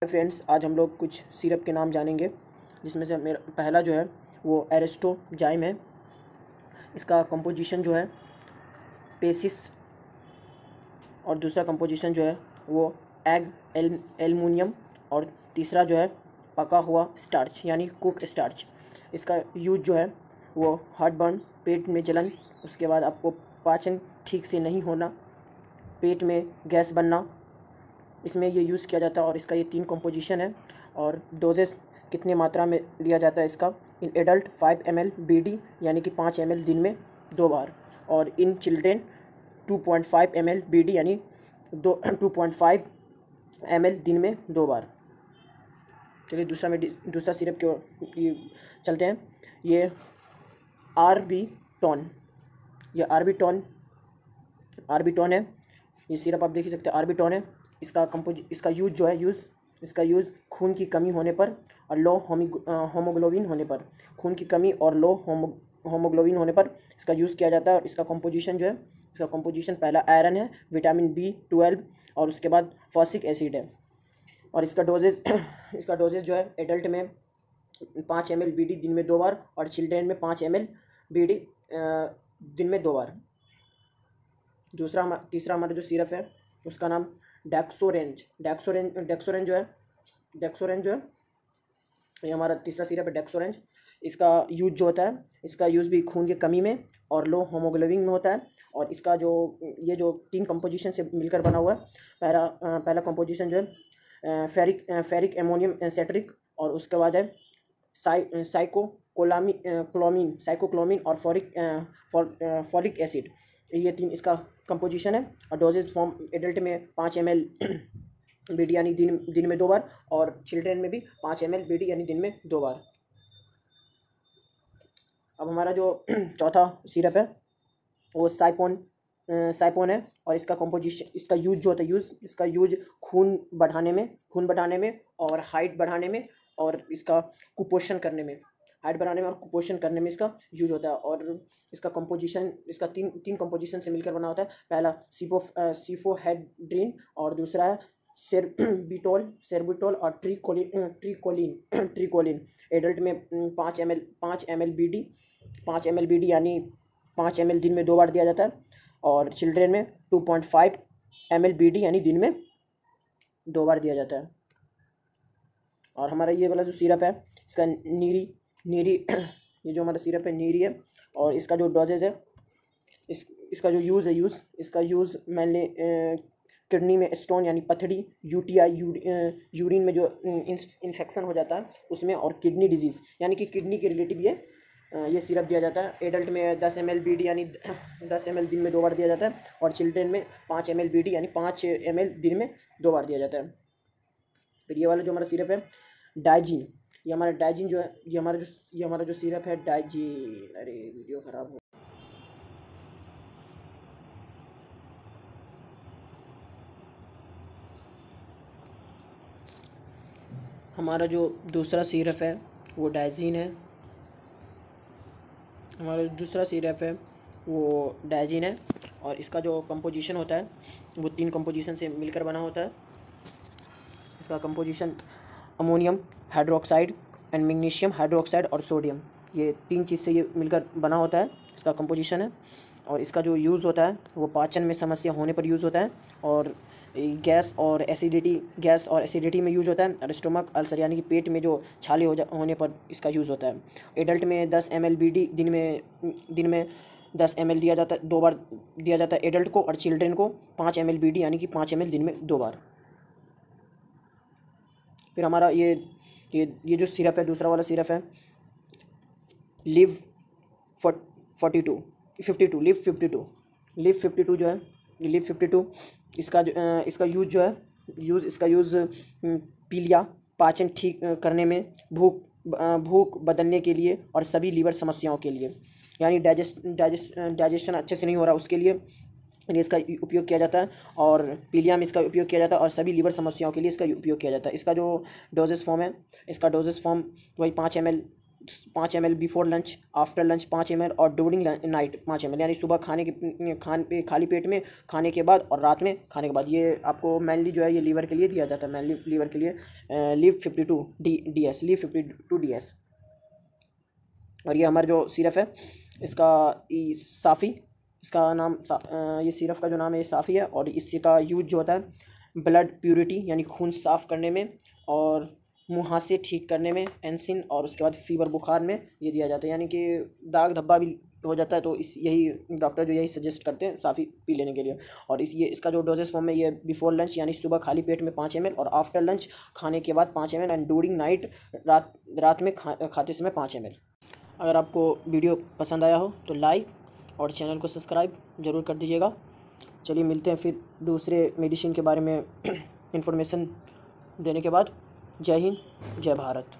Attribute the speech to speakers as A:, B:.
A: Friends, आज हम लोग कुछ सिरप के नाम जानेंगे, जिसमें से मेरा पहला जो है वो एरिस्टोजाइम है। इसका कंपोजिशन जो है पेसिस, और दूसरा कंपोजिशन जो है वो एल्युमिनियम, और तीसरा जो है पका हुआ स्टार्च यानी कुक स्टार्च। इसका यूज जो है वो हार्ट बर्न, पेट में जलन, उसके बाद आपको पाचन ठीक से नहीं होना, पेट में गैस बनना, इसमें ये यूज़ किया जाता है। और इसका ये 3 कंपोजिशन है। और डोजेस कितने मात्रा में लिया जाता है इसका, इन एडल्ट 5 ml BD यानी कि 5 ml दिन में 2 बार, और इन चिल्ड्रेन 2.5 ml BD यानी 2.5 ml दिन में 2 बार। चलिए दूसरा सिरप की ओर चलते हैं। ये आर्बिटॉन, ये आर्बिटॉन है। ये सिरप आप देख ही सकते हैं, आर्बिटॉन है। इसका यूज जो है इसका यूज़ खून की कमी होने पर और लो होमोग्लोबिन होने पर, खून की कमी और लो होमोग्लोबिन होने पर इसका यूज़ किया जाता है। और इसका कंपोजिशन जो है, इसका कंपोजिशन पहला आयरन है, विटामिन B12 और उसके बाद फॉस्फिक एसिड है। और इसका डोजेज जो है एडल्ट में 5 ml BD दिन में 2 बार, और चिल्ड्रेन में 5 ml BD दिन में 2 बार। तीसरा हमारा जो सिरप है उसका नाम डेक्सोरेंज जो है ये हमारा तीसरा सिरप है, डेक्सोरेंज। इसका यूज जो होता है, इसका यूज़ भी खून की कमी में और लो होमोग्लोबिन में होता है। और इसका जो 3 कंपोजिशन से मिलकर बना हुआ है। पहला कंपोजिशन जो है फेरिक एमोनियम सेट्रिक, और उसके बाद है साइकोक्लोमिन और फॉलिक एसिड। ये 3 इसका कंपोजिशन है। और डोजेज फॉर्म एडल्ट में 5 ml BD यानी दिन में 2 बार, और चिल्ड्रेन में भी 5 ml BD यानी दिन में 2 बार। अब हमारा जो चौथा सिरप है वो साइपोन है। और इसका कंपोजिशन, इसका यूज जो होता है इसका यूज खून बढ़ाने में और हाइट बढ़ाने में, और इसका कुपोषण करने में, इसका यूज होता है। और इसका कंपोजिशन, इसका तीन कंपोजिशन से मिलकर बना होता है। पहला सिफोहेड्रिन, और दूसरा है सेर्बिटोल और ट्रिकोलिन। एडल्ट में 5 ml BD यानी 5 ml दिन में 2 बार दिया जाता है, और चिल्ड्रेन में 2.5 ml BD यानी दिन में 2 बार दिया जाता है। और हमारा ये वाला जो सिरप है इसका नीरी ये जो हमारा सिरप है नीरी है। और इसका जो डोजेज है, इसका जो इसका यूज़ मैंने किडनी में स्टोन यानी पथरी, UTI यूरिन में जो इन्फेक्शन हो जाता है उसमें, और किडनी डिजीज़ यानी कि किडनी के रिलेटिव ये सिरप दिया जाता है। एडल्ट में 10 ml BD यानी 10 ml दिन में 2 बार दिया जाता है, और चिल्ड्रेन में 5 ml BD यानी 5 ml दिन में 2 बार दिया जाता है। फिर ये वाला जो हमारा सिरप है डाइजीन, ये हमारा जो सिरप है डाइजीन, अरे वीडियो ख़राब हो। हमारा जो दूसरा सिरप है वो डाइजीन है। और इसका जो कंपोजिशन होता है वो 3 कंपोजिशन से मिलकर बना होता है। इसका composition ammonium hydroxide and magnesium hydroxide और सोडियम, ये 3 चीज़ से ये मिलकर बना होता है, इसका कंपोजिशन है। और इसका जो यूज़ होता है वो पाचन में समस्या होने पर यूज़ होता है, और गैस और एसिडिटी में यूज होता है, और स्टोमक अल्सर यानी कि पेट में जो छाले होने पर इसका यूज़ होता है। एडल्ट में 10 ml BD दिन में 10 ml दिया जाता है, 2 बार दिया जाता है एडल्ट को, और चिल्ड्रेन को 5 ml BD यानी कि 5 ml दिन में 2 बार। फिर हमारा ये जो सिरप है, दूसरा वाला सिरप है लिव 52 जो है, लिव 52, इसका यूज़ पीलिया, पाचन ठीक करने में, भूख बदलने के लिए, और सभी लीवर समस्याओं के लिए, यानी डाइजेशन अच्छे से नहीं हो रहा उसके लिए इसका उपयोग किया जाता है। और पीलिया में इसका उपयोग किया जाता है, और सभी लीवर समस्याओं के लिए इसका उपयोग किया जाता है। इसका जो डोजेस फॉर्म है, इसका डोजेस फॉर्म वही 5 ml 5 ml before lunch, after lunch 5 ml और ड्यूरिंग नाइट 5 ml, यानी सुबह खाली पेट में खाने के बाद और रात में खाने के बाद। ये आपको मेनली जो है ये लीवर के लिए दिया जाता है, मेनली लीवर के लिए लीव 52 DS। और ये हमारा जो सिरप है इसका साफ़ी, इसका नाम ये सिरप का जो नाम है ये साफ़ी है। और इसका यूज जो होता है ब्लड प्यूरिटी यानी खून साफ़ करने में और मुहासे ठीक करने में, एंसिन, और उसके बाद फीवर बुखार में ये दिया जाता है। यानी कि दाग धब्बा भी हो जाता है तो यही डॉक्टर जो यही सजेस्ट करते हैं साफ़ी पी लेने के लिए। और इसका जो डोजेस फॉर्म है ये बिफोर लंच यानी सुबह खाली पेट में 5 ml और आफ्टर लंच खाने के बाद 5 ml एंड ड्यूरिंग नाइट रात में खाते समय 5 ml। अगर आपको वीडियो पसंद आया हो तो लाइक और चैनल को सब्सक्राइब ज़रूर कर दीजिएगा। चलिए मिलते हैं फिर दूसरे मेडिसिन के बारे में इंफॉर्मेशन देने के बाद। जय हिंद, जय भारत।